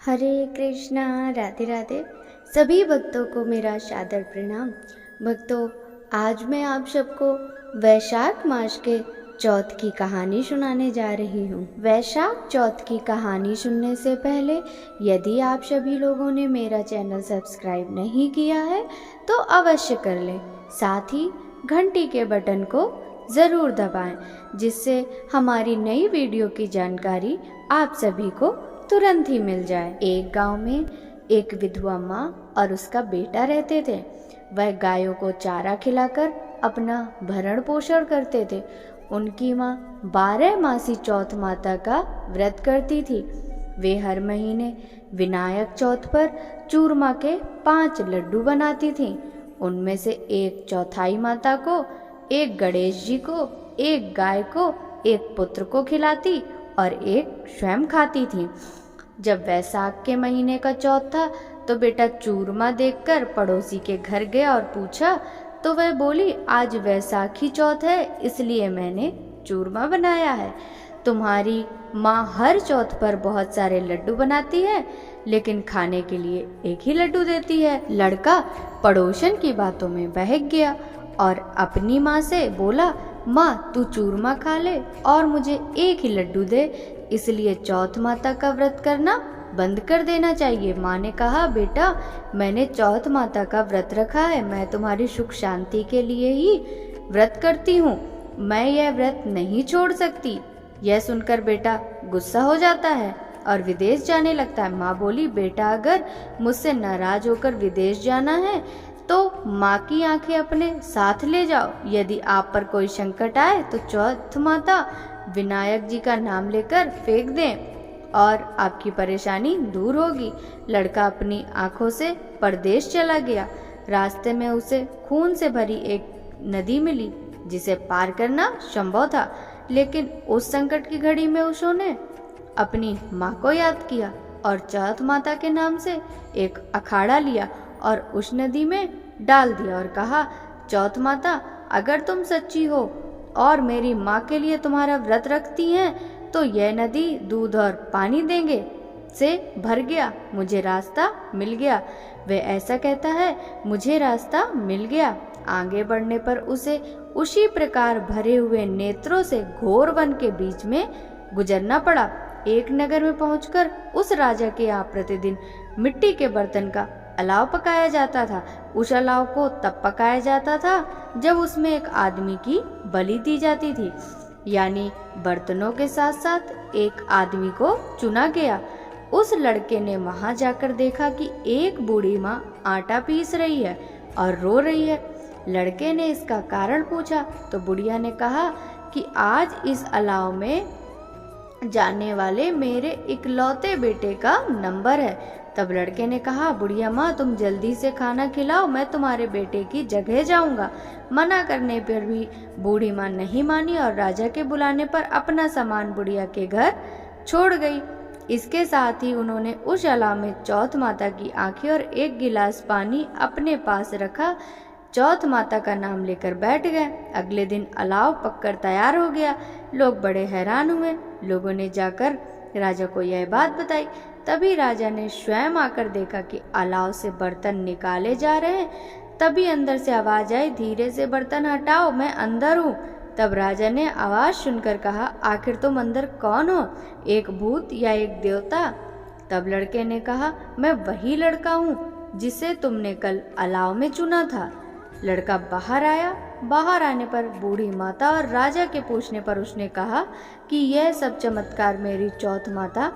हरे कृष्णा, राधे राधे। सभी भक्तों को मेरा सादर प्रणाम। भक्तों, आज मैं आप सबको वैशाख मास के चौथ की कहानी सुनाने जा रही हूँ। वैशाख चौथ की कहानी सुनने से पहले यदि आप सभी लोगों ने मेरा चैनल सब्सक्राइब नहीं किया है तो अवश्य कर लें। साथ ही घंटी के बटन को ज़रूर दबाएं, जिससे हमारी नई वीडियो की जानकारी आप सभी को तुरंत ही मिल जाए। एक गांव में एक विधवा माँ और उसका बेटा रहते थे। वह गायों को चारा खिलाकर अपना भरण पोषण करते थे। उनकी माँ 12 मासी चौथ माता का व्रत करती थी। वे हर महीने विनायक चौथ पर चूरमा के 5 लड्डू बनाती थीं। उनमें से एक चौथाई माता को, एक गणेश जी को, एक गाय को, एक पुत्र को खिलाती और एक स्वयं खाती थी। जब वैशाख के महीने का चौथ था तो बेटा चूरमा देखकर पड़ोसी के घर गया और पूछा तो वह बोली, आज वैसाखी चौथ है इसलिए मैंने चूरमा बनाया है। तुम्हारी माँ हर चौथ पर बहुत सारे लड्डू बनाती है लेकिन खाने के लिए एक ही लड्डू देती है। लड़का पड़ोसन की बातों में बहक गया और अपनी माँ से बोला, माँ तू चूरमा खा ले और मुझे एक ही लड्डू दे, इसलिए चौथ माता का व्रत करना बंद कर देना चाहिए। माँ ने कहा, बेटा मैंने चौथ माता का व्रत रखा है, मैं तुम्हारी सुख शांति के लिए ही व्रत करती हूँ, मैं यह व्रत नहीं छोड़ सकती। यह सुनकर बेटा गुस्सा हो जाता है और विदेश जाने लगता है। माँ बोली, बेटा अगर मुझसे नाराज होकर विदेश जाना है तो माँ की आंखें अपने साथ ले जाओ। यदि आप पर कोई संकट आए तो चौथ माता विनायक जी का नाम लेकर फेंक दें और आपकी परेशानी दूर होगी। लड़का अपनी आंखों से परदेश चला गया। रास्ते में उसे खून से भरी एक नदी मिली जिसे पार करना संभव था, लेकिन उस संकट की घड़ी में उसने अपनी माँ को याद किया और चौथ माता के नाम से एक अखाड़ा लिया और उस नदी में डाल दिया और कहा, चौथ माता अगर तुम सच्ची हो और मेरी माँ के लिए तुम्हारा व्रत रखती हैं तो यह नदी दूध और पानी देंगे से भर गया, मुझे रास्ता मिल गया। वह ऐसा कहता है, मुझे रास्ता मिल गया। आगे बढ़ने पर उसे उसी प्रकार भरे हुए नेत्रों से घोर वन के बीच में गुजरना पड़ा। एक नगर में पहुंचकर उस राजा के यहाँ प्रतिदिन मिट्टी के बर्तन का अलाव पकाया जाता था। उस अलाव को तब पकाया जाता था जब उसमें एक आदमी की बलि दी जाती थी, यानी बर्तनों के साथ साथ एक आदमी को चुना गया। उस लड़के ने वहां जाकर देखा कि एक बूढ़ी माँ आटा पीस रही है और रो रही है। लड़के ने इसका कारण पूछा तो बुढ़िया ने कहा कि आज इस अलाव में जाने वाले मेरे इकलौते बेटे का नंबर है। तब लड़के ने कहा, बुढ़िया माँ तुम जल्दी से खाना खिलाओ, मैं तुम्हारे बेटे की जगह जाऊंगा। मना करने पर भी बूढ़ी माँ नहीं मानी और राजा के बुलाने पर अपना सामान बुढ़िया के घर छोड़ गई। इसके साथ ही उन्होंने उस अलाव में चौथ माता की आंखें और एक गिलास पानी अपने पास रखा। चौथ माता का नाम लेकर बैठ गए। अगले दिन अलाव पककर तैयार हो गया। लोग बड़े हैरान हुए। लोगों ने जाकर राजा को यह बात बताई। तभी राजा ने स्वयं आकर देखा कि अलाव से बर्तन निकाले जा रहे हैं। तभी अंदर से आवाज आई, धीरे से बर्तन हटाओ, मैं अंदर हूँ। तब राजा ने आवाज सुनकर कहा, आखिर तुम अंदर कौन हो, एक भूत या एक देवता? तब लड़के ने कहा, मैं वही लड़का हूँ जिसे तुमने कल अलाव में चुना था। लड़का बाहर आया। बाहर आने पर बूढ़ी माता और राजा के पूछने पर उसने कहा कि यह सब चमत्कार मेरी चौथ माता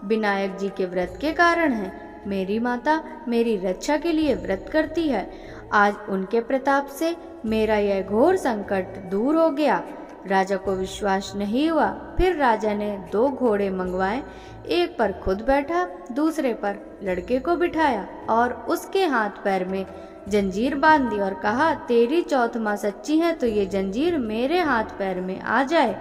विनायक जी के व्रत के कारण है। मेरी माता मेरी रक्षा के लिए व्रत करती है। आज उनके प्रताप से मेरा यह घोर संकट दूर हो गया। राजा को विश्वास नहीं हुआ। फिर राजा ने 2 घोड़े मंगवाए। एक पर खुद बैठा, दूसरे पर लड़के को बिठाया और उसके हाथ पैर में जंजीर बांध दी और कहा, तेरी चौथ माँ सच्ची है तो ये जंजीर मेरे हाथ पैर में आ जाए।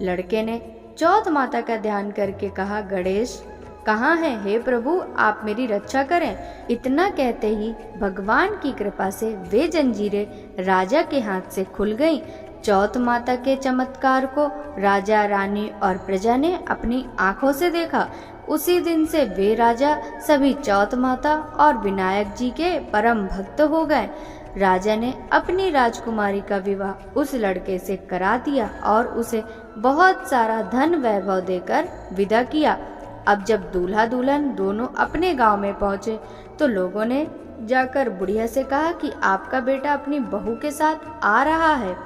लड़के ने चौथ माता का ध्यान करके कहा, गणेश कहाँ है? हे प्रभु आप मेरी रक्षा करें। इतना कहते ही भगवान की कृपा से वे जंजीरें राजा के हाथ से खुल गईं। चौथ माता के चमत्कार को राजा, रानी और प्रजा ने अपनी आंखों से देखा। उसी दिन से वे राजा सभी चौथ माता और विनायक जी के परम भक्त हो गए। राजा ने अपनी राजकुमारी का विवाह उस लड़के से करा दिया और उसे बहुत सारा धन वैभव देकर विदा किया। अब जब दूल्हा दुल्हन दोनों अपने गांव में पहुंचे तो लोगों ने जाकर बुढ़िया से कहा कि आपका बेटा अपनी बहू के साथ आ रहा है।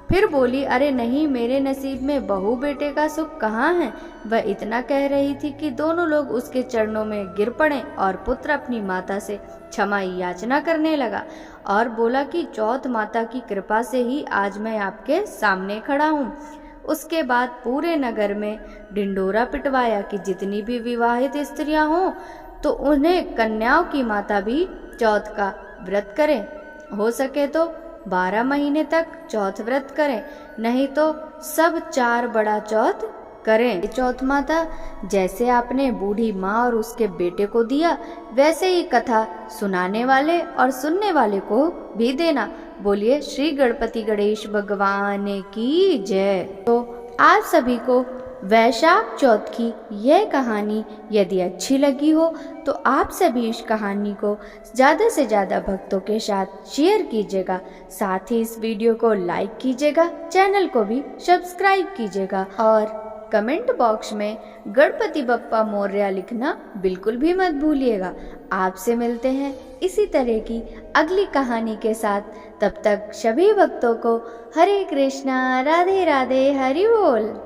फिर बोली, अरे नहीं, मेरे नसीब में बहू बेटे का सुख कहाँ है। वह इतना कह रही थी कि दोनों लोग उसके चरणों में गिर पड़े और पुत्र अपनी माता से क्षमा याचना करने लगा और बोला कि चौथ माता की कृपा से ही आज मैं आपके सामने खड़ा हूँ। उसके बाद पूरे नगर में ढिंडोरा पिटवाया कि जितनी भी विवाहित स्त्रियां हों तो उन्हें कन्याओं की माता भी चौथ का व्रत करें। हो सके तो 12 महीने तक चौथ व्रत करें, नहीं तो सब 4 बड़ा चौथ करें। चौथ माता जैसे आपने बूढ़ी माँ और उसके बेटे को दिया वैसे ही कथा सुनाने वाले और सुनने वाले को भी देना। बोलिए श्री गणपति गणेश भगवान की जय। तो आप सभी को वैशाख चौथ की यह कहानी यदि अच्छी लगी हो तो आप सभी इस कहानी को ज़्यादा से ज़्यादा भक्तों के साथ शेयर कीजिएगा। साथ ही इस वीडियो को लाइक कीजिएगा, चैनल को भी सब्सक्राइब कीजिएगा और कमेंट बॉक्स में गणपति बप्पा मोरया लिखना बिल्कुल भी मत भूलिएगा। आपसे मिलते हैं इसी तरह की अगली कहानी के साथ। तब तक सभी भक्तों को हरे कृष्णा, राधे राधे, हरि बोल।